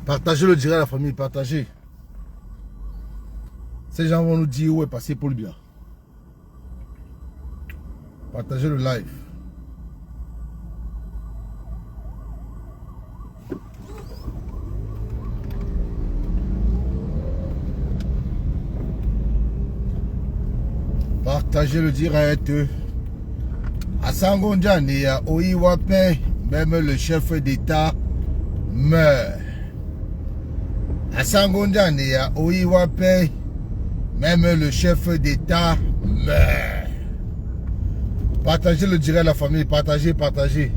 Partagez le direct à la famille, partagez. Ces gens vont nous dire où est passé Paul Biya. Partagez le live. Partagez le direct. Asango Ndiani, Oiwape, même le chef d'État meurt. Asango Ndiani, Oiwape, même le chef d'État meurt. Partagez le direct à la famille, partagez, partagez.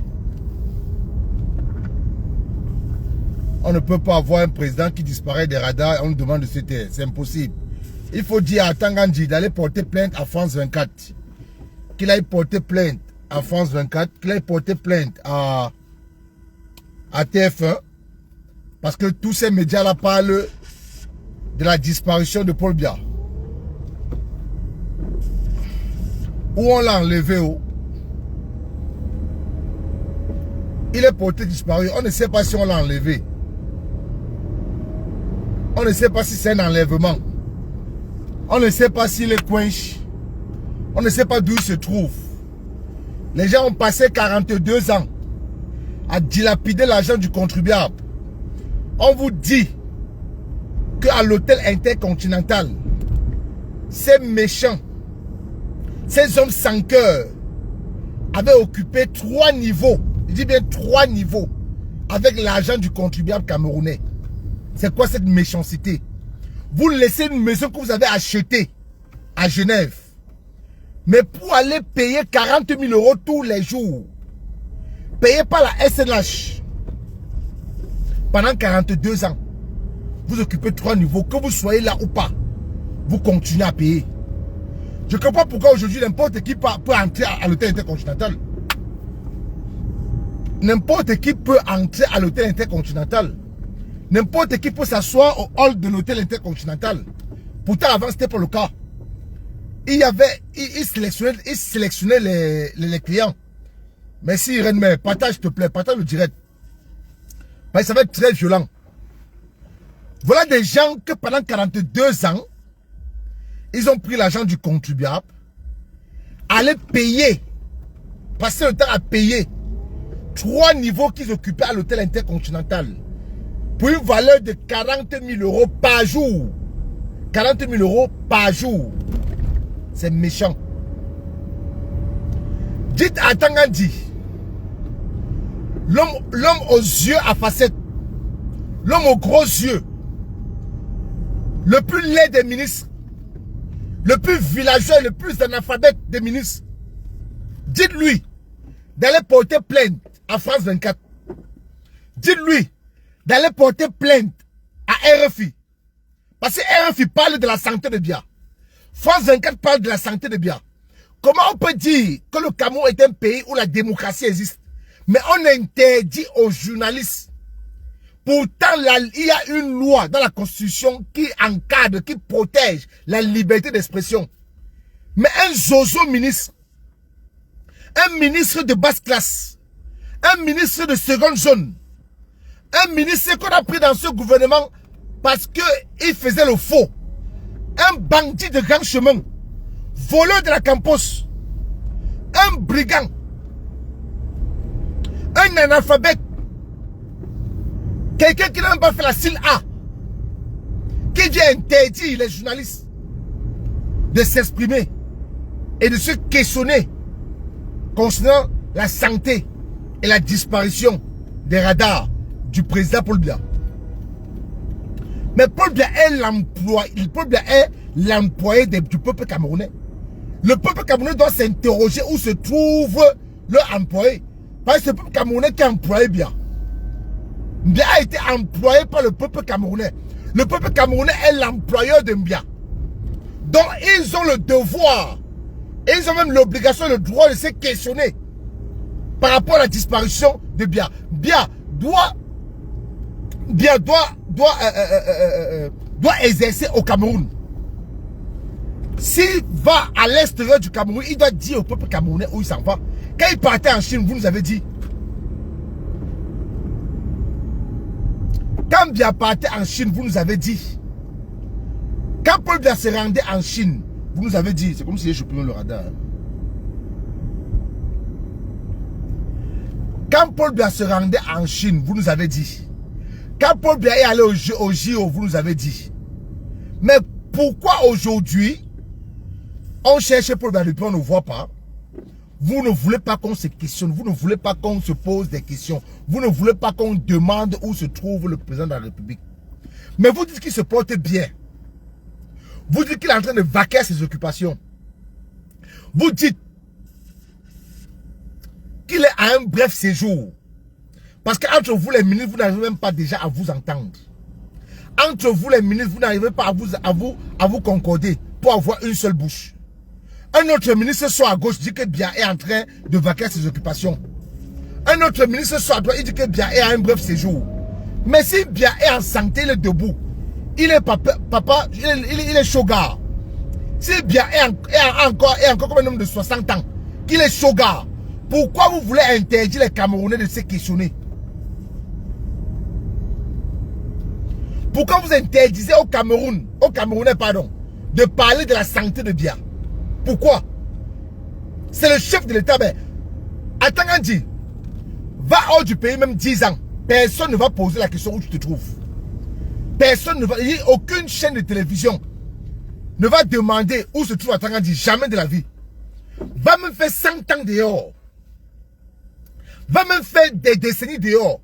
On ne peut pas avoir un président qui disparaît des radars et on nous demande de se taire. C'est impossible. Il faut dire à Tangandji d'aller porter plainte à France 24. Qu'il aille porter plainte à France 24. Qu'il aille porter plainte à TF1. Parce que tous ces médias-là parlent de la disparition de Paul Biya. Où on l'a enlevé où? Il est porté disparu. On ne sait pas si on l'a enlevé. On ne sait pas si c'est un enlèvement. On ne sait pas s'il est coinché. On ne sait pas d'où il se trouve. Les gens ont passé 42 ans à dilapider l'argent du contribuable. On vous dit qu'à l'hôtel intercontinental, ces méchants, ces hommes sans cœur avaient occupé 3 niveaux. Je dis bien 3 niveaux avec l'argent du contribuable camerounais. C'est quoi cette méchanceté? Vous laissez une maison que vous avez achetée à Genève. Mais pour aller payer 40 000 € tous les jours. Payé par la SNH. Pendant 42 ans. Vous occupez 3 niveaux. Que vous soyez là ou pas. Vous continuez à payer. Je ne comprends pas pourquoi aujourd'hui n'importe qui peut entrer à l'hôtel intercontinental. N'importe qui peut entrer à l'hôtel intercontinental. N'importe qui peut s'asseoir au hall de l'hôtel intercontinental. Pourtant, avant, ce n'était pas le cas. Il sélectionnait les clients. Merci Irène, mais partage s'il te plaît, partage le direct. Parce que ça va être très violent. Voilà des gens que pendant 42 ans, ils ont pris l'argent du contribuable, allaient payer, passer le temps à payer 3 niveaux qu'ils occupaient à l'hôtel intercontinental. Pour une valeur de 40 000 € par jour. 40 000 € par jour. C'est méchant. Dites à Tangandji, l'homme aux yeux à facettes, l'homme aux gros yeux, le plus laid des ministres, le plus villageois, le plus analphabète des ministres, dites-lui d'aller porter plainte à France 24. Dites-lui d'aller porter plainte à RFI. Parce que RFI parle de la santé de Biya. France 24 parle de la santé de Biya. Comment on peut dire que le Cameroun est un pays où la démocratie existe, mais on interdit aux journalistes? Pourtant, il y a une loi dans la Constitution qui encadre, qui protège la liberté d'expression. Mais un zozo ministre, un ministre de basse classe, un ministre de seconde zone, un ministre qu'on a pris dans ce gouvernement parce qu'il faisait le faux. Un bandit de grand chemin, voleur de la campus, un brigand, un analphabète, quelqu'un qui n'a même pas fait la CIL A, qui dit interdit les journalistes de s'exprimer et de se questionner concernant la santé et la disparition des radars du président Paul Biya. Mais Paul Biya est l'employé du peuple camerounais. Le peuple camerounais doit s'interroger où se trouve leur employé. Parce que c'est le peuple camerounais qui a employé Biya. Biya a été employé par le peuple camerounais. Le peuple camerounais est l'employeur de Biya. Donc ils ont le devoir, et ils ont même l'obligation, le droit de se questionner par rapport à la disparition de Biya. Biya doit exercer au Cameroun. S'il va à l'extérieur du Cameroun, il doit dire au peuple camerounais où il s'en va. Quand il partait en Chine, vous nous avez dit. Quand Biya partait en Chine, vous nous avez dit. Quand Paul Biya se rendait en Chine, vous nous avez dit. C'est comme si je prenais le radar. Quand Paul Biya se rendait en Chine, vous nous avez dit. Quand Paul Biya est allé au JO, vous nous avez dit. Mais pourquoi aujourd'hui, on cherche Paul Biya depuis on ne voit pas? Vous ne voulez pas qu'on se questionne, vous ne voulez pas qu'on se pose des questions, vous ne voulez pas qu'on demande où se trouve le président de la République. Mais vous dites qu'il se porte bien. Vous dites qu'il est en train de vaquer à ses occupations. Vous dites qu'il est à un bref séjour. Parce qu'entre vous les ministres, vous n'arrivez même pas déjà à vous entendre. Entre vous les ministres, vous n'arrivez pas à vous concorder pour avoir une seule bouche. Un autre ministre soit à gauche dit que Biya est en train de vaquer à ses occupations. Un autre ministre soit à droite, il dit que Biya est à un bref séjour. Mais si Biya est en santé, il est debout. Il est papa, il est shogar. Si Biya est encore comme un homme de 60 ans, qu'il est shogar, pourquoi vous voulez interdire les Camerounais de se questionner? Pourquoi vous interdisez aux Camerounais, pardon, de parler de la santé de Biya? Pourquoi? C'est le chef de l'État. Mais Atangandji, va hors du pays même 10 ans. Personne ne va poser la question où tu te trouves. Personne ne va... Il n'y a aucune chaîne de télévision ne va demander où se trouve Atangandji. Jamais de la vie. Va même faire 100 ans dehors. Va même faire des décennies dehors.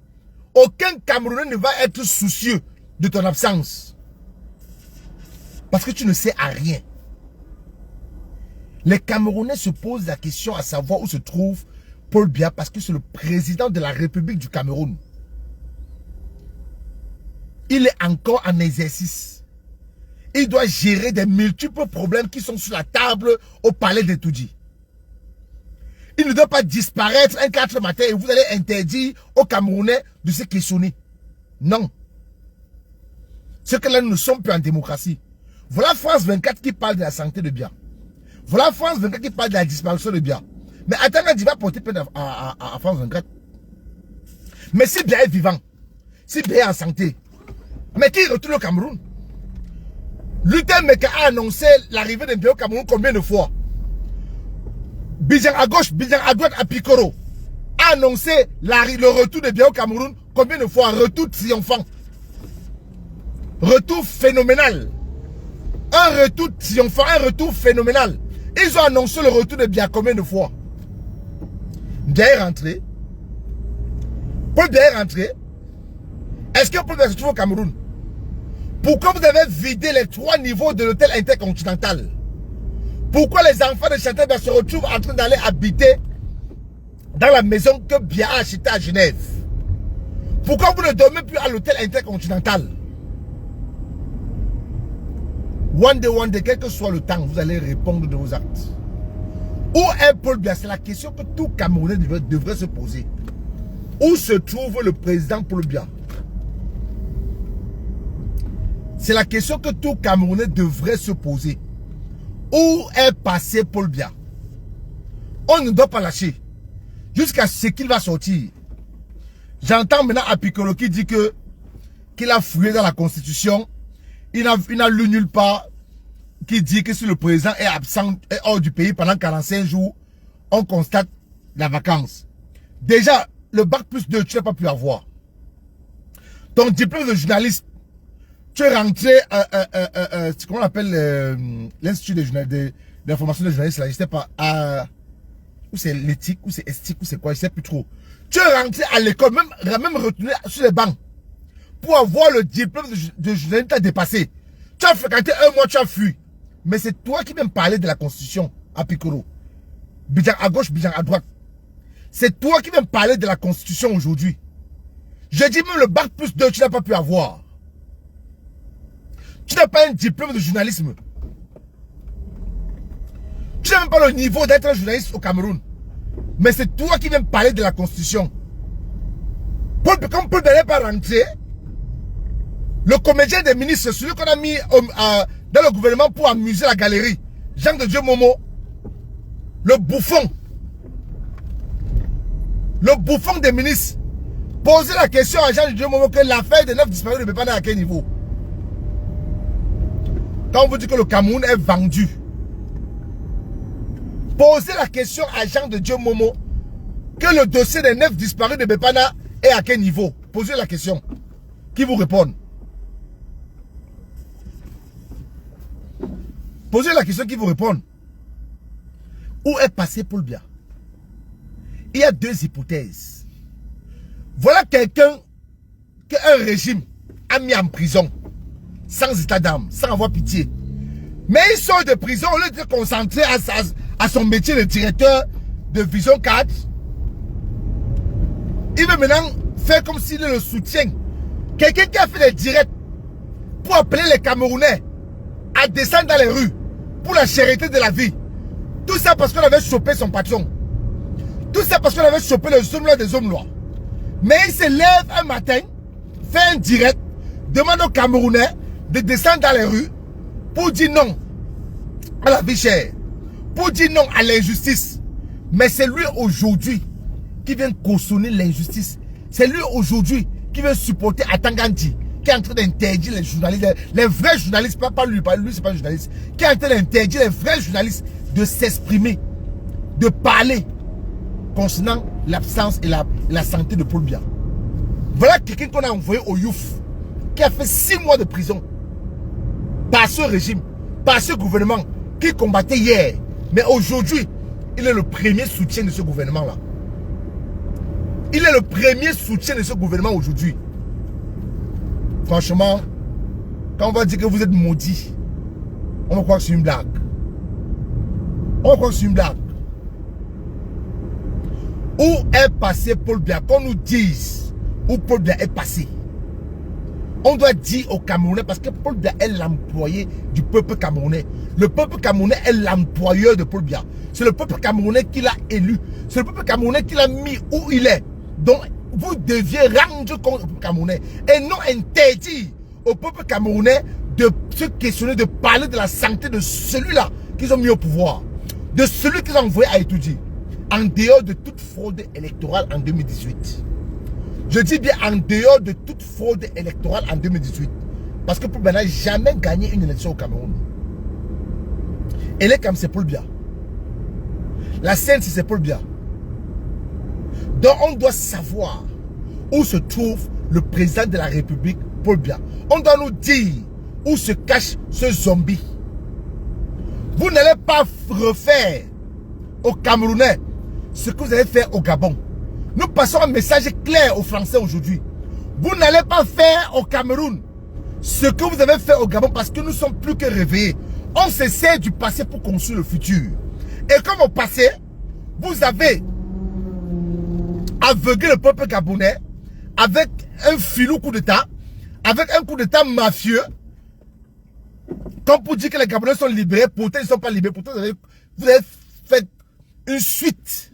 Aucun Camerounais ne va être soucieux de ton absence. Parce que tu ne sais à rien. Les Camerounais se posent la question à savoir où se trouve Paul Biya parce que c'est le président de la République du Cameroun. Il est encore en exercice. Il doit gérer des multiples problèmes qui sont sur la table au palais de Toudji. Il ne doit pas disparaître un 4 matin et vous allez interdire aux Camerounais de se questionner. Non. C'est que là, nous ne sommes plus en démocratie. Voilà France 24 qui parle de la santé de Biya. Voilà France 24 qui parle de la disparition de Biya. Mais Atangandji va porter plainte à France 24. Mais si Biya est vivant, si Biya est en santé, mais qui retourne au Cameroun? Luther Meka a annoncé l'arrivée de Biya au Cameroun combien de fois? Bijan à gauche, Bijan à droite, à Pikoro a annoncé le retour de Biya au Cameroun combien de fois? Retour triomphant. Retour phénoménal. Un retour triomphant, un retour phénoménal. Ils ont annoncé le retour de Biya combien de fois? Biya est rentré. Paul Biya est rentré. Est-ce que Paul Biya se trouve au Cameroun? Pourquoi vous avez vidé les 3 niveaux de l'hôtel intercontinental? Pourquoi les enfants de Chantal Biya se retrouvent en train d'aller habiter dans la maison que Biya a achetée à Genève? Pourquoi vous ne dormez plus à l'hôtel intercontinental? One day, quel que soit le temps, vous allez répondre de vos actes. Où est Paul Biya? C'est la question que tout Camerounais devrait se poser. Où se trouve le président Paul Biya? C'est la question que tout Camerounais devrait se poser. Où est passé Paul Biya? On ne doit pas lâcher. Jusqu'à ce qu'il va sortir. J'entends maintenant Apikolo qui dit qu'il a fouillé dans la Constitution. Il n'a lu nulle part qui dit que si le président est absent et hors du pays pendant 45 jours, on constate la vacance. Déjà, le bac plus 2, tu n'as pas pu avoir. Ton diplôme de journaliste, tu es rentré, comment on appelle l'Institut d'information des journalistes, là, je ne sais pas, ou c'est l'éthique, ou c'est estique, ou c'est quoi, je ne sais plus trop. Tu es rentré à l'école, même retourné sur les bancs. Pour avoir le diplôme de journaliste, tu as dépassé. Tu as fréquenté un mois, tu as fui. Mais c'est toi qui viens parler de la Constitution à Pikoro. Bijan à gauche, Bijan à droite. C'est toi qui viens parler de la Constitution aujourd'hui. Je dis même le bac plus 2, tu n'as pas pu avoir. Tu n'as pas un diplôme de journalisme. Tu n'as même pas le niveau d'être un journaliste au Cameroun. Mais c'est toi qui viens parler de la Constitution. Comme Paul Biya n'est pas rentré, le comédien des ministres, celui qu'on a mis dans le gouvernement pour amuser la galerie, Jean de Dieu Momo, le bouffon des ministres, Posez la question à Jean de Dieu Momo que l'affaire des 9 disparus ne peut pas aller à quel niveau. Quand on vous dit que le Cameroun est vendu, posez la question à Jean de Dieu Momo que le dossier des 9 disparus de Bepana est à quel niveau. Posez la question. Qui vous répond? Posez la question qui vous répond. Où est passé Paul Biya? Il y a deux hypothèses. Voilà quelqu'un qu'un régime a mis en prison, sans état d'âme, sans avoir pitié. Mais il sort de prison au lieu de se concentrer à son métier de directeur de Vision 4. Il veut maintenant faire comme s'il est le soutien. Quelqu'un qui a fait des directs pour appeler les Camerounais à descendre dans les rues pour la charité de la vie. Tout ça parce qu'on avait chopé son patron. Tout ça parce qu'on avait chopé les hommes-là des hommes-là. Mais il se lève un matin, fait un direct, demande aux Camerounais de descendre dans les rues pour dire non à la vie chère, pour dire non à l'injustice. Mais c'est lui aujourd'hui qui vient cautionner l'injustice. C'est lui aujourd'hui qui vient supporter Atangandi, qui est en train d'interdire les journalistes, les vrais journalistes, pas lui c'est pas un journaliste, qui est en train d'interdire les vrais journalistes de s'exprimer, de parler concernant l'absence et la santé de Paul Biya. Voilà quelqu'un qu'on a envoyé au Youf, qui a fait 6 mois de prison par ce régime, par ce gouvernement qui combattait hier. Mais aujourd'hui, il est le premier soutien de ce gouvernement-là. Il est le premier soutien de ce gouvernement aujourd'hui. Franchement, quand on va dire que vous êtes maudit, on va croire que c'est une blague. On va croire que c'est une blague. Où est passé Paul Biya? Qu'on nous dise où Paul Biya est passé. On doit dire aux Camerounais, parce que Paul Biya est l'employé du peuple camerounais. Le peuple camerounais est l'employeur de Paul Biya. C'est le peuple camerounais qui l'a élu. C'est le peuple camerounais qui l'a mis où il est. Donc, vous deviez rendre compte au peuple camerounais et non interdire au peuple camerounais de se questionner, de parler de la santé de celui-là qu'ils ont mis au pouvoir, de celui qu'ils ont envoyé à étudier, en dehors de toute fraude électorale en 2018. Je dis bien en dehors de toute fraude électorale en 2018. Parce que Paul Biya n'a jamais gagné une élection au Cameroun. Et les Cam, c'est Paul Biya. La scène, c'est Paul Biya. Donc on doit savoir où se trouve le président de la République, Paul Biya. On doit nous dire où se cache ce zombie. Vous n'allez pas refaire aux Camerounais ce que vous avez fait au Gabon. Nous passons un message clair aux Français aujourd'hui. Vous n'allez pas faire au Cameroun ce que vous avez fait au Gabon parce que nous sommes plus que réveillés. On se sert du passé pour construire le futur. Et comme au passé, vous avez aveuglé le peuple gabonais avec un filou coup d'état, avec un coup d'état mafieux, comme pour dire que les Gabonais sont libérés, pourtant ils ne sont pas libérés, pourtant vous avez fait une suite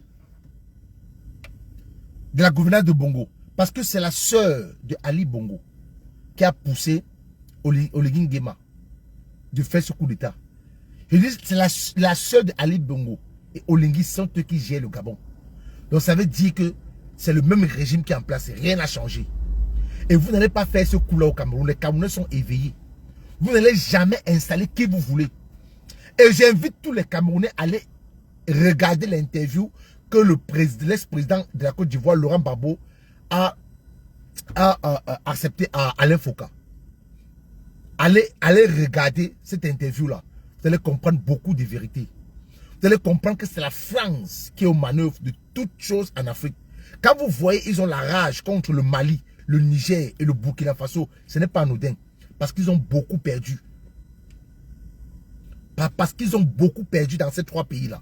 de la gouvernance de Bongo. Parce que c'est la sœur de Ali Bongo qui a poussé Oligui Nguema de faire ce coup d'état. Je dis c'est la sœur de Ali Bongo et Oligui sont eux qui gèrent le Gabon. Donc ça veut dire que c'est le même régime qui est en place, rien n'a changé. Et vous n'allez pas faire ce coup-là au Cameroun. Les Camerounais sont éveillés. Vous n'allez jamais installer qui vous voulez. Et j'invite tous les Camerounais à aller regarder l'interview que l'ex-président de la Côte d'Ivoire, Laurent Gbagbo, a accepté à Alain Foka. Allez regarder cette interview-là. Vous allez comprendre beaucoup de vérités. Vous allez comprendre que c'est la France qui est aux manœuvres de toutes choses en Afrique. Quand vous voyez, ils ont la rage contre le Mali, le Niger et le Burkina Faso, ce n'est pas anodin. Parce qu'ils ont beaucoup perdu. Parce qu'ils ont beaucoup perdu dans ces 3 pays-là.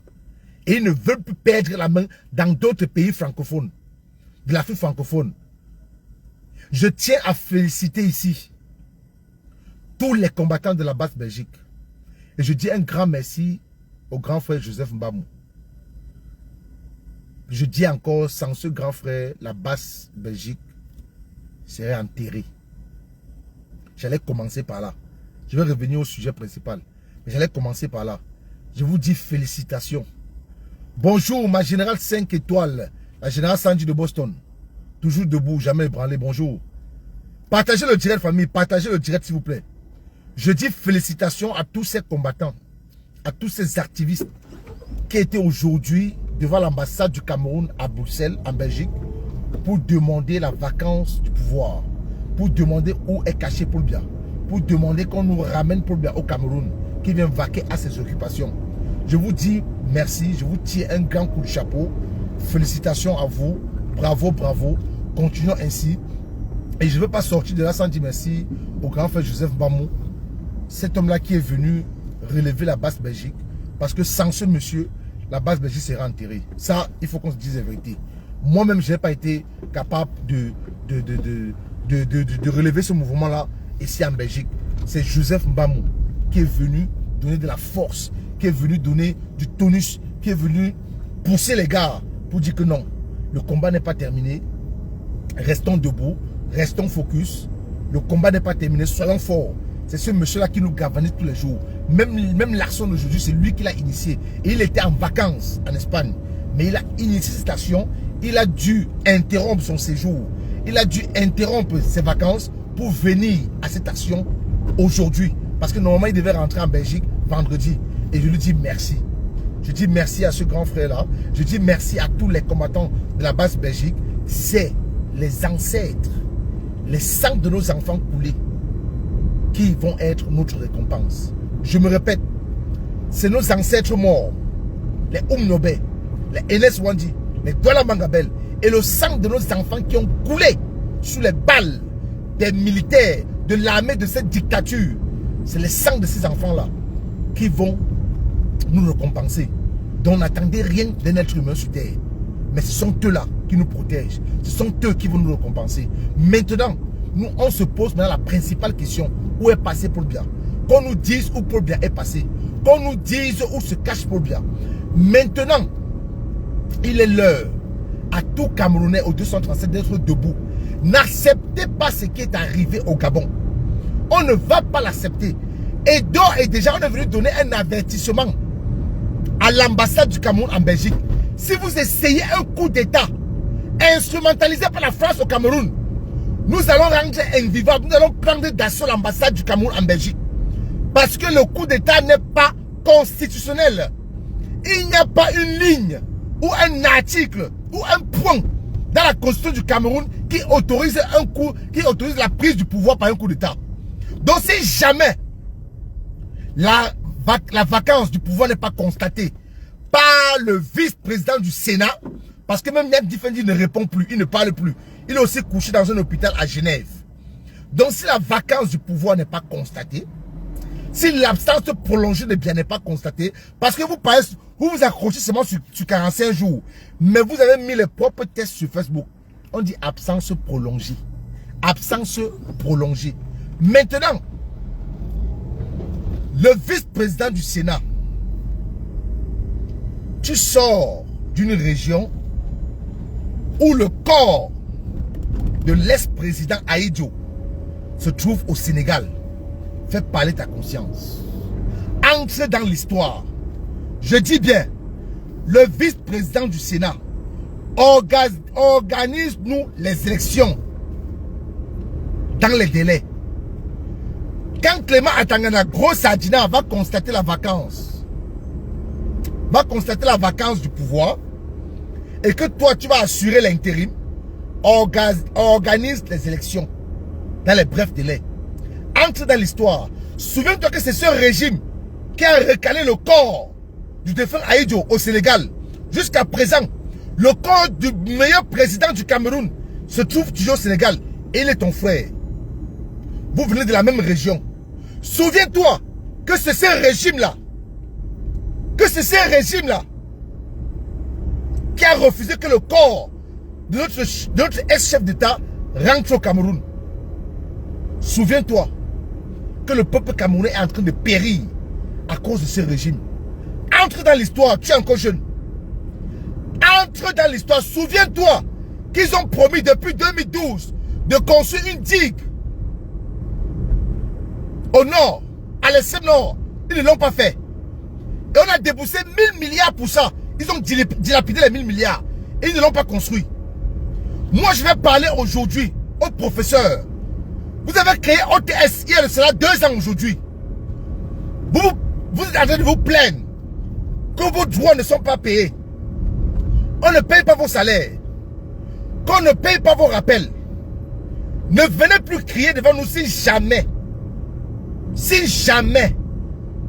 Et ils ne veulent plus perdre la main dans d'autres pays francophones, de l'Afrique francophone. Je tiens à féliciter ici tous les combattants de la basse Belgique. Et je dis un grand merci au grand frère Joseph Mbamou. Je dis encore, sans ce grand frère, la basse Belgique serait enterrée. J'allais commencer par là. Je vais revenir au sujet principal. Mais j'allais commencer par là. Je vous dis félicitations. Bonjour, ma générale 5 étoiles, la générale Sandy de Boston. Toujours debout, jamais ébranlé. Bonjour. Partagez le direct, famille. Partagez le direct, s'il vous plaît. Je dis félicitations à tous ces combattants, à tous ces activistes qui étaient aujourd'hui devant l'ambassade du Cameroun à Bruxelles, en Belgique, pour demander la vacance du pouvoir, pour demander où est caché Paul Biya, pour demander qu'on nous ramène Paul Biya au Cameroun, qui vient vaquer à ses occupations. Je vous dis merci, je vous tire un grand coup de chapeau. Félicitations à vous, bravo, bravo. Continuons ainsi. Et je ne veux pas sortir de là sans dire merci au grand frère Joseph Mbamou, cet homme-là qui est venu relever la base Belgique. Parce que sans ce monsieur, la base Belgique serait enterrée. Ça, il faut qu'on se dise la vérité. Moi-même, je n'ai pas été capable de relever ce mouvement-là ici en Belgique. C'est Joseph Mbamou qui est venu donner de la force, qui est venu donner du tonus, qui est venu pousser les gars pour dire que non, le combat n'est pas terminé. Restons debout, restons focus. Le combat n'est pas terminé, soyons forts. C'est ce monsieur-là qui nous galvanise tous les jours. Même l'action d'aujourd'hui, c'est lui qui l'a initié. Et il était en vacances en Espagne. Mais il a initié cette action. Il a dû interrompre son séjour. Il a dû interrompre ses vacances pour venir à cette action aujourd'hui. Parce que normalement, il devait rentrer en Belgique vendredi. Et je lui dis merci. Je dis merci à ce grand frère-là. Je dis merci à tous les combattants de la base Belgique. C'est les ancêtres, les sangs de nos enfants coulés qui vont être notre récompense. Je me répète, c'est nos ancêtres morts, les Umnobe, les Enes Wandi, les Douala Mangabel, et le sang de nos enfants qui ont coulé sous les balles des militaires, de l'armée de cette dictature. C'est les sangs de ces enfants-là qui vont nous récompenser. Donc n'attendez rien d'un être humain sur terre. Mais ce sont eux-là qui nous protègent. Ce sont eux qui vont nous récompenser. Maintenant, nous, on se pose maintenant la principale question. Où est passé Paul Biya? Qu'on nous dise où Paul Biya est passé. Qu'on nous dise où se cache Paul Biya. Maintenant, il est l'heure à tout Camerounais au 237 d'être debout. N'acceptez pas ce qui est arrivé au Gabon. On ne va pas l'accepter. Et donc, déjà, on est venu donner un avertissement à l'ambassade du Cameroun en Belgique. Si vous essayez un coup d'État instrumentalisé par la France au Cameroun, nous allons rendre invivable, nous allons prendre d'assaut l'ambassade du Cameroun en Belgique. Parce que le coup d'État n'est pas constitutionnel. Il n'y a pas une ligne ou un article ou un point dans la constitution du Cameroun qui autorise la prise du pouvoir par un coup d'État. Donc si jamais la vacance du pouvoir n'est pas constatée par le vice-président du Sénat, parce que même Yak Difendi ne répond plus, il ne parle plus. Il est aussi couché dans un hôpital à Genève. Donc si la vacance du pouvoir n'est pas constatée, si l'absence prolongée de bien n'est pas constatée, parce que vous vous accrochez seulement sur 45 jours, mais vous avez mis les propres tests sur Facebook. On dit absence prolongée. Absence prolongée. Maintenant, le vice-président du Sénat, tu sors d'une région où le corps de l'ex-président Ahidjo se trouve au Sénégal. Fais parler ta conscience. Entre dans l'histoire. Je dis bien, le vice-président du Sénat organise-nous les élections dans les délais. Quand Clément Atangana, gros Sadina, va constater la vacance, du pouvoir, et que toi, tu vas assurer l'intérim, organise les élections dans les brefs délais. Entre dans l'histoire. Souviens-toi que c'est ce régime qui a recalé le corps du défunt Ahidjo au Sénégal. Jusqu'à présent, le corps du meilleur président du Cameroun se trouve toujours au Sénégal. Et il est ton frère. Vous venez de la même région. Souviens-toi que c'est ce régime-là, qui a refusé que le corps de notre ex-chef d'État rentre au Cameroun. Souviens-toi que le peuple camerounais est en train de périr à cause de ce régime. Entre dans l'histoire, tu es encore jeune. Entre dans l'histoire, souviens-toi qu'ils ont promis depuis 2012 de construire une digue au nord, à l'extrême nord. Ils ne l'ont pas fait. Et on a déboursé 1000 milliards pour ça. Ils ont dilapidé les 1000 milliards. Et ils ne l'ont pas construit. Moi, je vais parler aujourd'hui aux professeurs. Vous avez créé OTS il y a cela 2 ans aujourd'hui. Vous êtes en train de vous plaindre que vos droits ne sont pas payés. On ne paye pas vos salaires. Qu'on ne paye pas vos rappels. Ne venez plus crier devant nous si jamais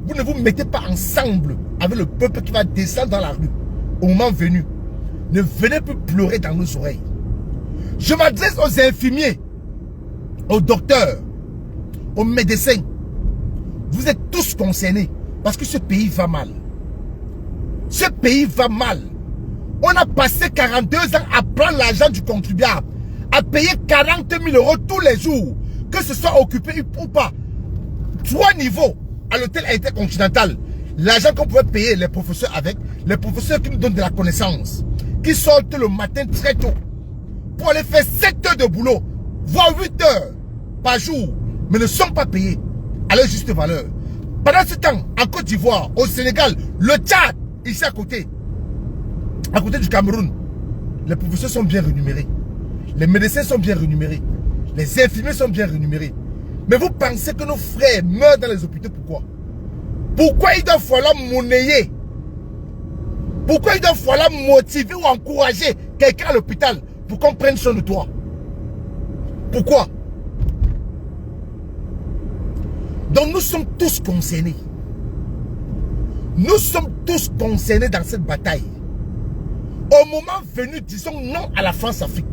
vous ne vous mettez pas ensemble avec le peuple qui va descendre dans la rue au moment venu. Ne venez plus pleurer dans nos oreilles. Je m'adresse aux infirmiers, aux docteurs, aux médecins. Vous êtes tous concernés parce que ce pays va mal. Ce pays va mal. On a passé 42 ans à prendre l'argent du contribuable, à payer 40 000 € tous les jours, que ce soit occupé ou pas. 3 niveaux à l'hôtel intercontinental. L'argent qu'on pouvait payer les professeurs avec, les professeurs qui nous donnent de la connaissance, qui sortent le matin très tôt pour aller faire 7 heures de boulot, voire 8 heures par jour, mais ne sont pas payés à leur juste valeur. Pendant ce temps, en Côte d'Ivoire, au Sénégal, le Tchad, ici à côté du Cameroun, les professeurs sont bien rémunérés. Les médecins sont bien rémunérés. Les infirmiers sont bien rémunérés. Mais vous pensez que nos frères meurent dans les hôpitaux, pourquoi? Pourquoi il doit falloir monnayer? Pourquoi il doit falloir motiver ou encourager quelqu'un à l'hôpital pour qu'on prenne soin de toi? Pourquoi? Donc nous sommes tous concernés. Nous sommes tous concernés dans cette bataille. Au moment venu, disons non à la France-Afrique.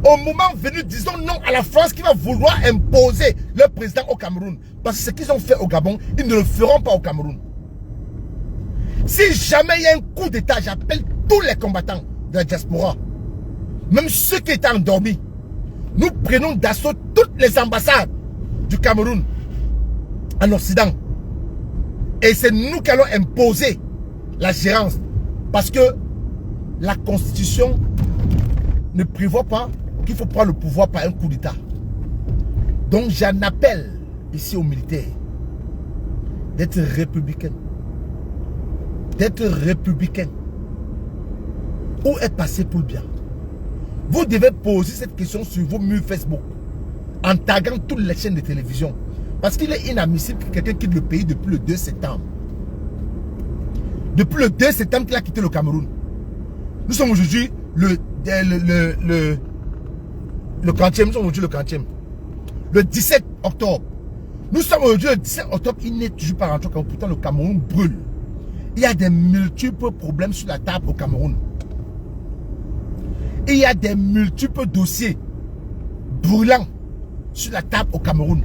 Au moment venu, disons non à la France qui va vouloir imposer leur président au Cameroun. Parce que ce qu'ils ont fait au Gabon, ils ne le feront pas au Cameroun. Si jamais il y a un coup d'état, j'appelle tous les combattants de la diaspora, même ceux qui étaient endormis. Nous prenons d'assaut toutes les ambassades du Cameroun en Occident. Et c'est nous qui allons imposer la gérance. Parce que la Constitution ne prévoit pas qu'il faut prendre le pouvoir par un coup d'état. Donc j'en appelle ici aux militaires d'être républicains. D'être républicains. Où est passé pour le bien? Vous devez poser cette question sur vos murs Facebook en taguant toutes les chaînes de télévision. Parce qu'il est inadmissible que quelqu'un quitte le pays depuis le 2 septembre. Depuis le 2 septembre qu'il a quitté le Cameroun. Nous sommes aujourd'hui le 40e, nous sommes aujourd'hui le 40e. Le 17 octobre. Nous sommes aujourd'hui le 17 octobre, il n'est toujours pas rentré au Cameroun. Pourtant le Cameroun brûle. Il y a des multiples problèmes sur la table au Cameroun. Il y a des multiples dossiers brûlants sur la table au Cameroun.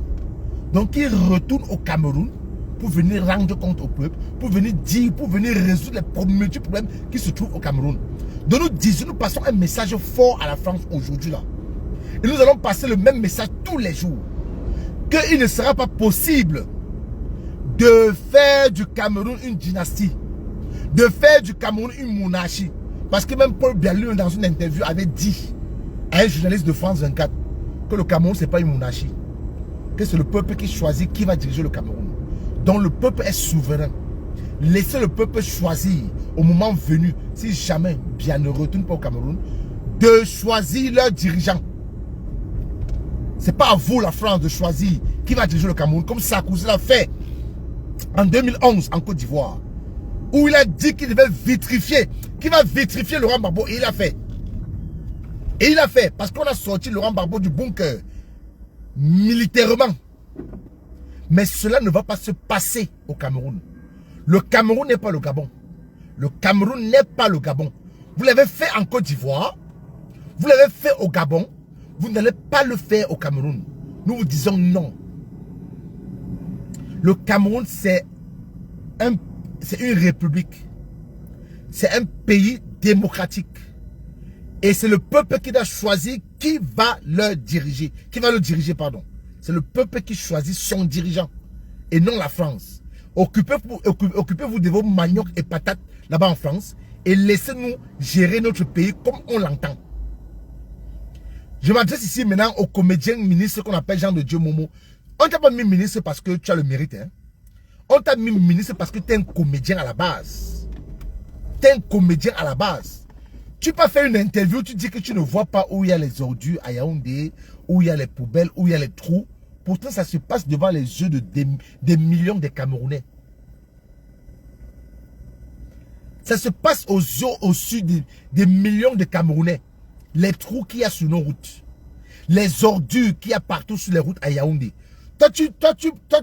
Donc il retourne au Cameroun pour venir rendre compte au peuple, pour venir dire, pour venir résoudre les multiples problèmes qui se trouvent au Cameroun. Donc nous passons un message fort à la France aujourd'hui là. Et nous allons passer le même message tous les jours. Qu'il ne sera pas possible de faire du Cameroun une dynastie. De faire du Cameroun une monarchie. Parce que même Paul Bialou dans une interview avait dit à un journaliste de France 24 que le Cameroun ce n'est pas une monarchie. Que c'est le peuple qui choisit qui va diriger le Cameroun. Donc le peuple est souverain. Laissez le peuple choisir au moment venu, si jamais bien ne retourne pas au Cameroun, de choisir leur dirigeant. C'est pas à vous la France de choisir qui va diriger le Cameroun, comme Sarkozy l'a fait en 2011 en Côte d'Ivoire, où il a dit qu'il devait vitrifier, qu'il va vitrifier Laurent Gbagbo, et il a fait. Et il a fait, parce qu'on a sorti Laurent Gbagbo du bunker, militairement. Mais cela ne va pas se passer au Cameroun. Le Cameroun n'est pas le Gabon. Le Cameroun n'est pas le Gabon. Vous l'avez fait en Côte d'Ivoire, vous l'avez fait au Gabon, vous n'allez pas le faire au Cameroun. Nous vous disons non. Le Cameroun, c'est une république. C'est un pays démocratique. Et c'est le peuple qui doit choisir qui va le diriger. Qui va le diriger, pardon. C'est le peuple qui choisit son dirigeant. Et non la France. Occupez-vous de vos maniocs et patates là-bas en France. Et laissez-nous gérer notre pays comme on l'entend. Je m'adresse ici maintenant au comédien ministre qu'on appelle Jean de Dieu Momo. On ne t'a pas mis ministre parce que tu as le mérite. Hein? On t'a mis ministre parce que tu es un comédien à la base. Tu es un comédien à la base. Tu peux faire une interview, tu dis que tu ne vois pas où il y a les ordures à Yaoundé, où il y a les poubelles, où il y a les trous. Pourtant, ça se passe devant les yeux de des millions de Camerounais. Ça se passe aux yeux, au-dessus des millions de Camerounais. Les trous qu'il y a sur nos routes. Les ordures qu'il y a partout sur les routes à Yaoundé. Toi,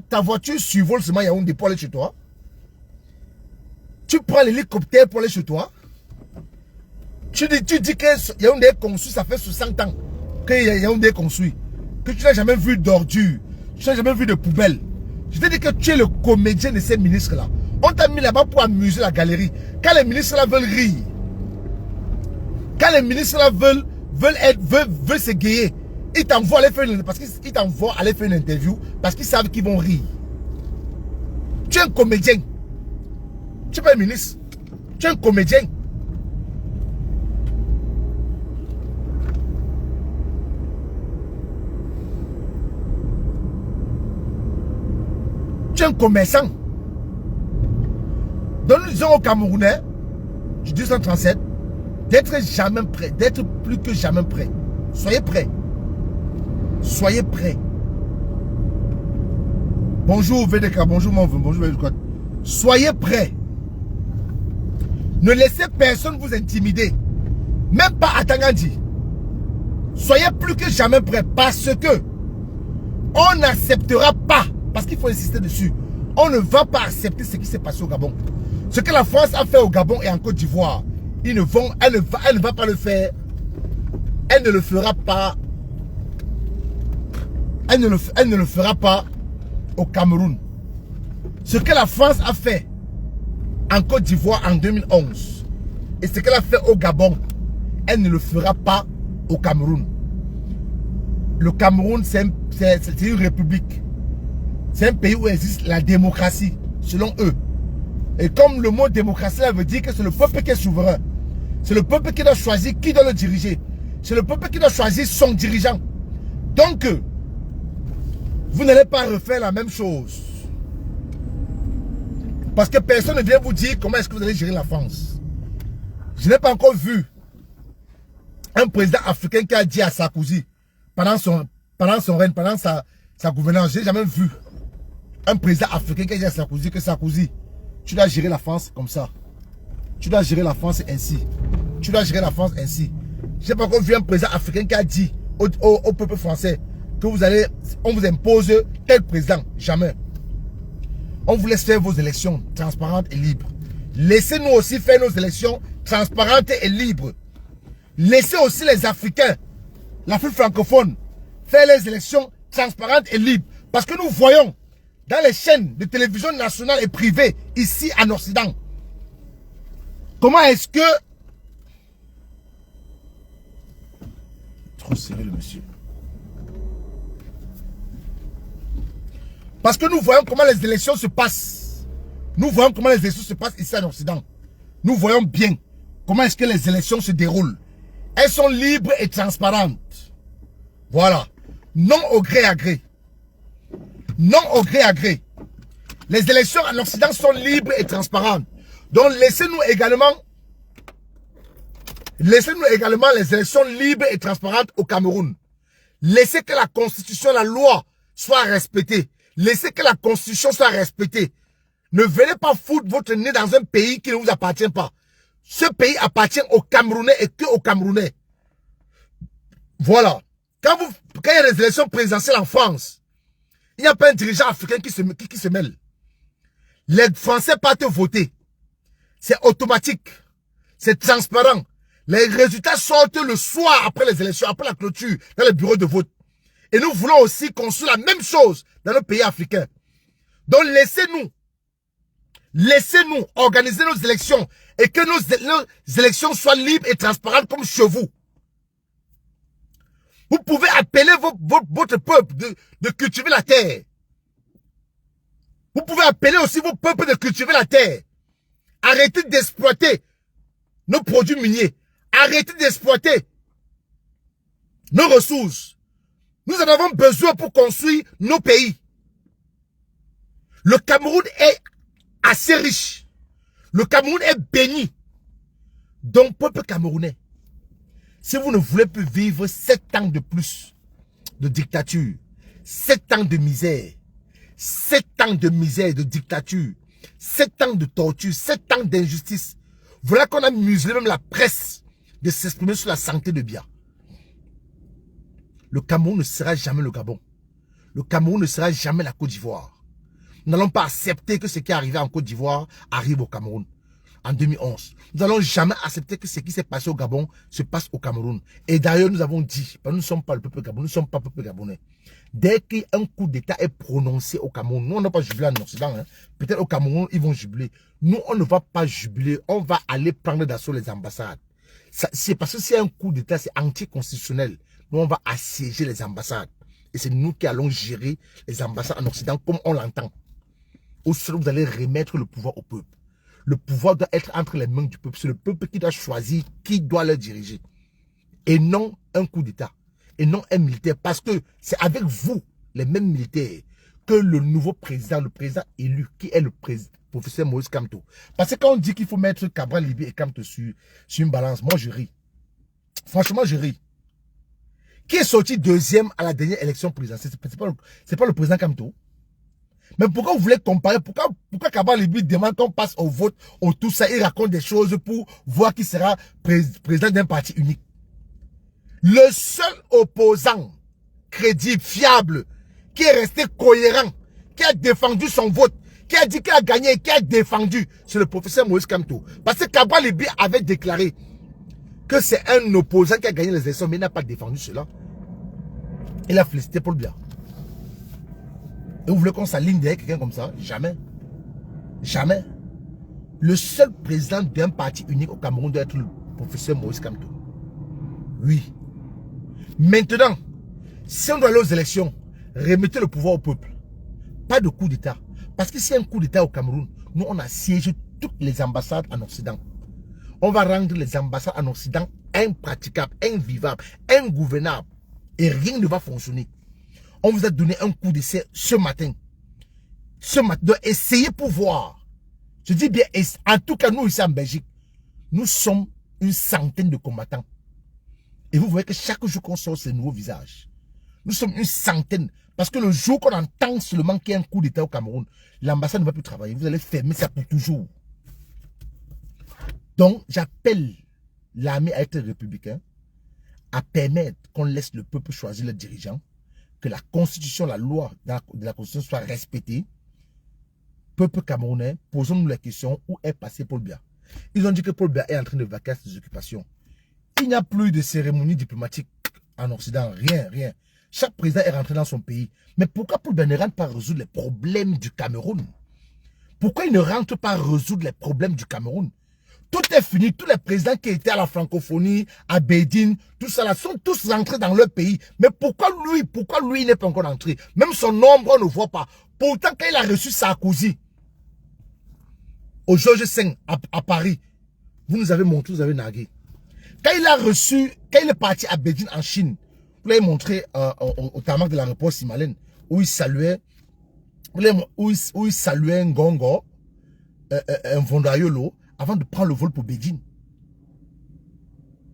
ta voiture survole seulement Yaoundé pour aller chez toi. Tu prends l'hélicoptère pour aller chez toi. Tu dis que Yaoundé est construit, ça fait 60 ans que Yaoundé est construit. Que tu n'as jamais vu d'ordures. Tu n'as jamais vu de poubelles. Je te dis que tu es le comédien de ces ministres-là. On t'a mis là-bas pour amuser la galerie. Quand les ministres-là veulent rire, quand les ministres-là veulent s'égayer, ils t'envoient aller faire une interview parce qu'ils savent qu'ils vont rire. Tu es un comédien. Tu n'es pas un ministre. Tu es un comédien. Tu es un commerçant. Donc nous disons aux Camerounais, du 237, d'être jamais prêt, d'être plus que jamais prêt. Soyez prêts. Soyez prêts. Bonjour VDK, bonjour mon bonjour VDK. Soyez prêts. Ne laissez personne vous intimider. Même pas à Tangandi. Soyez plus que jamais prêts parce que on n'acceptera pas, parce qu'il faut insister dessus, on ne va pas accepter ce qui s'est passé au Gabon. Ce que la France a fait au Gabon et en Côte d'Ivoire, elle ne va pas le faire. Elle ne le fera pas. Elle ne le fera pas au Cameroun. Ce que la France a fait en Côte d'Ivoire en 2011 et ce qu'elle a fait au Gabon, elle ne le fera pas au Cameroun. Le Cameroun, c'est une république. C'est un pays où existe la démocratie, selon eux. Et comme le mot démocratie, ça veut dire que c'est le peuple qui est souverain. C'est le peuple qui doit choisir qui doit le diriger. C'est le peuple qui doit choisir son dirigeant. Donc, vous n'allez pas refaire la même chose. Parce que personne ne vient vous dire comment est-ce que vous allez gérer la France. Je n'ai pas encore vu un président africain qui a dit à Sarkozy, pendant son règne, pendant sa gouvernance, je n'ai jamais vu un président africain qui a dit à Sarkozy que Sarkozy, tu dois gérer la France comme ça. Tu dois gérer la France ainsi. Tu dois gérer la France ainsi. Je n'ai pas encore vu un président africain qui a dit au peuple français que on vous impose tel président. Jamais. On vous laisse faire vos élections transparentes et libres. Laissez-nous aussi faire nos élections transparentes et libres. Laissez aussi les Africains, l'Afrique francophone, faire les élections transparentes et libres. Parce que nous voyons dans les chaînes de télévision nationales et privées, ici en Occident, comment est-ce que... Trop serré le monsieur. Parce que nous voyons comment les élections se passent. Nous voyons comment les élections se passent ici en Occident. Nous voyons bien comment est-ce que les élections se déroulent. Elles sont libres et transparentes. Voilà. Non au gré à gré. Non au gré à gré. Les élections en Occident sont libres et transparentes. Donc laissez-nous également les élections libres et transparentes au Cameroun. Laissez que la constitution, la loi soit respectée. Laissez que la constitution soit respectée. Ne venez pas foutre votre nez dans un pays qui ne vous appartient pas. Ce pays appartient aux Camerounais et que aux Camerounais. Voilà. Quand il y a des élections présidentielles en France, il n'y a pas un dirigeant africain qui se mêle. Les Français partent voter. C'est automatique. C'est transparent. Les résultats sortent le soir après les élections, après la clôture, dans les bureaux de vote. Et nous voulons aussi construire la même chose dans nos pays africains. Donc laissez-nous organiser nos élections et que nos élections soient libres et transparentes comme chez vous. Vous pouvez appeler votre peuple de cultiver la terre. Vous pouvez appeler aussi vos peuples de cultiver la terre. Arrêtez d'exploiter nos produits miniers. Arrêtez d'exploiter nos ressources. Nous en avons besoin pour construire nos pays. Le Cameroun est assez riche. Le Cameroun est béni. Donc, peuple camerounais, Si vous ne voulez plus vivre 7 ans de plus de dictature, 7 ans de misère, 7 ans de misère, de dictature, 7 ans de torture, 7 ans d'injustice, voilà qu'on a muselé même la presse de s'exprimer sur la santé de Biya. Le Cameroun ne sera jamais le Gabon. Le Cameroun ne sera jamais la Côte d'Ivoire. Nous n'allons pas accepter que ce qui est arrivé en Côte d'Ivoire arrive au Cameroun en 2011. Nous n'allons jamais accepter que ce qui s'est passé au Gabon se passe au Cameroun. Et d'ailleurs, nous avons dit, nous ne sommes pas le peuple gabonais, nous ne sommes pas le peuple gabonais. Dès qu'un coup d'État est prononcé au Cameroun, nous on n'a pas jubilé en Occident. Hein. Peut-être au Cameroun, ils vont jubiler. Nous, on ne va pas jubiler, on va aller prendre d'assaut les ambassades. C'est parce que si un coup d'État, c'est anticonstitutionnel. Nous, on va assiéger les ambassades. Et c'est nous qui allons gérer les ambassades en Occident comme on l'entend. Au seul, vous allez remettre le pouvoir au peuple. Le pouvoir doit être entre les mains du peuple. C'est le peuple qui doit choisir qui doit le diriger. Et non un coup d'État. Et non un militaire. Parce que c'est avec vous, les mêmes militaires, que le nouveau président, le président élu, qui est le professeur Moïse Kamto. Parce que quand on dit qu'il faut mettre Cabral Libye et Kamto sur une balance, moi je ris. Franchement, je ris. Qui est sorti deuxième à la dernière élection présidentielle? C'est pas le président Kamto. Mais pourquoi vous voulez comparer? Pourquoi Cabral Libye demande qu'on passe au vote, au tout ça, il raconte des choses pour voir qui sera président d'un parti unique? Le seul opposant crédible, fiable, qui est resté cohérent, qui a défendu son vote, qui a dit qu'il a gagné, qui a défendu, c'est le professeur Moïse Kamto. Parce que Cabral Libye avait déclaré que c'est un opposant qui a gagné les élections, mais il n'a pas défendu cela. Il a félicité Paul Biya. Et vous voulez qu'on s'aligne derrière quelqu'un comme ça? Jamais. Jamais. Le seul président d'un parti unique au Cameroun doit être le professeur Moïse Kamto. Oui. Maintenant, si on doit aller aux élections, remettez le pouvoir au peuple. Pas de coup d'État. Parce que s'il y a un coup d'État au Cameroun, nous on assiège toutes les ambassades en Occident. On va rendre les ambassades en Occident impraticables, invivables, ingouvernables. Et rien ne va fonctionner. On vous a donné un coup d'essai ce matin. Ce matin, essayez pour voir. Je dis bien, en tout cas, nous ici en Belgique, nous sommes une centaine de combattants. Et vous voyez que chaque jour qu'on sort ces nouveaux visages, nous sommes une centaine. Parce que le jour qu'on entend seulement qu'il y a un coup d'État au Cameroun, l'ambassade ne va plus travailler. Vous allez fermer ça pour toujours. Donc, j'appelle l'armée à être républicain, à permettre qu'on laisse le peuple choisir le dirigeant, que la constitution, la loi de la constitution soit respectée. Peuple camerounais, posons-nous la question, où est passé Paul Biya? Ils ont dit que Paul Biya est en train de vaquer à ses occupations. Il n'y a plus de cérémonie diplomatique en Occident, rien, rien. Chaque président est rentré dans son pays. Mais pourquoi Paul Biya ne rentre pas résoudre les problèmes du Cameroun? Pourquoi il ne rentre pas résoudre les problèmes du Cameroun? Tout est fini. Tous les présidents qui étaient à la francophonie, à Bédine, tout ça là, sont tous rentrés dans leur pays. Mais pourquoi lui il n'est pas encore entré? Même son nombre, on ne voit pas. Pourtant, quand il a reçu Sarkozy, au Georges V, à Paris, vous nous avez montré, vous avez nargué. Quand il a reçu, quand il est parti à Bédine en Chine, vous l'avez montré au tarmac de l'aéroport Simalène, où il saluait, Ngongo, un Vondayolo, avant de prendre le vol pour Bédine.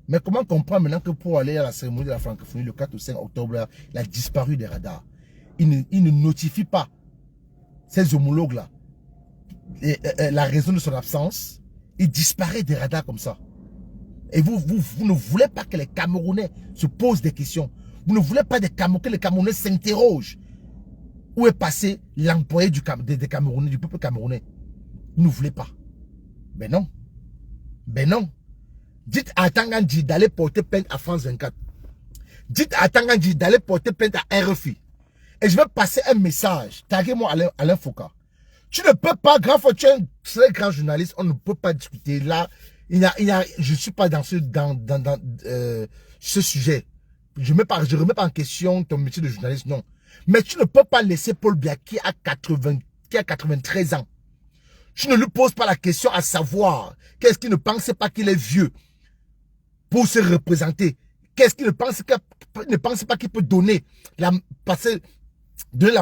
Mais comment comprendre maintenant que pour aller à la cérémonie de la francophonie le 4 ou 5 octobre, il a disparu des radars? Il ne notifie pas ces homologues-là la raison de son absence. Il disparaît des radars comme ça. Et vous ne voulez pas que les Camerounais se posent des questions. Vous ne voulez pas que les Camerounais s'interrogent. Où est passé l'employé des Camerounais, du peuple camerounais? Vous ne voulez pas. Ben non. Ben non. Dites à Tangandji d'aller porter plainte à France 24. Dites à Tangandji d'aller porter plainte à RFI. Et je vais passer un message. Taguez-moi Alain Foucault. Tu ne peux pas, tu es un très grand journaliste, on ne peut pas discuter. Là, je ne suis pas dans ce sujet. Je ne remets pas en question ton métier de journaliste, non. Mais tu ne peux pas laisser Paul Biya qui a 93 ans. Tu ne lui poses pas la question à savoir qu'est-ce qu'il ne pensait pas qu'il est vieux pour se représenter. Qu'est-ce qu'il ne pense pas qu'il peut donner la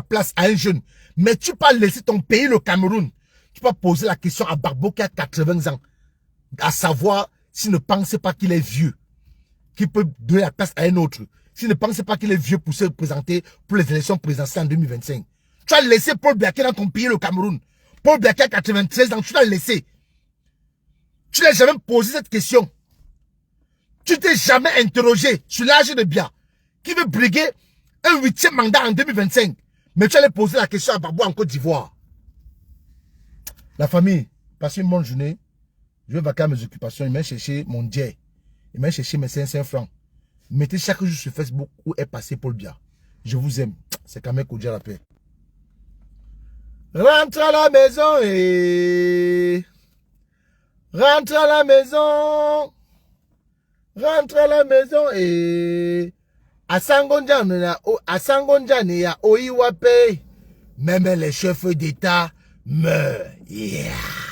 place à un jeune. Mais tu peux laisser ton pays, le Cameroun. Tu peux poser la question à Barbeau qui a 80 ans. À savoir s'il ne pensait pas qu'il est vieux. qui peut donner la place à un autre. S'il ne pense pas qu'il est vieux pour se présenter pour les élections présidentielles en 2025. Tu as laissé Paul Biya dans ton pays, le Cameroun. Paul Biya a 93 ans, tu l'as laissé. Tu n'as jamais posé cette question. Tu t'es jamais interrogé sur l'âge de Biya, qui veut briguer un 8e mandat en 2025. Mais tu allais poser la question à Babou en Côte d'Ivoire. La famille, passez une bonne journée. Je vais vaquer à mes occupations. Il m'a cherché mon jet. Il m'a cherché mes 500 francs. Mettez chaque jour sur Facebook où est passé Paul Biya. Je vous aime. C'est quand même Kodja la paix. Rentre à la maison et... Rentre à la maison. Rentre à la maison et... Asangonjane ya Oiwape. Même les chefs d'État meurent. Yeah.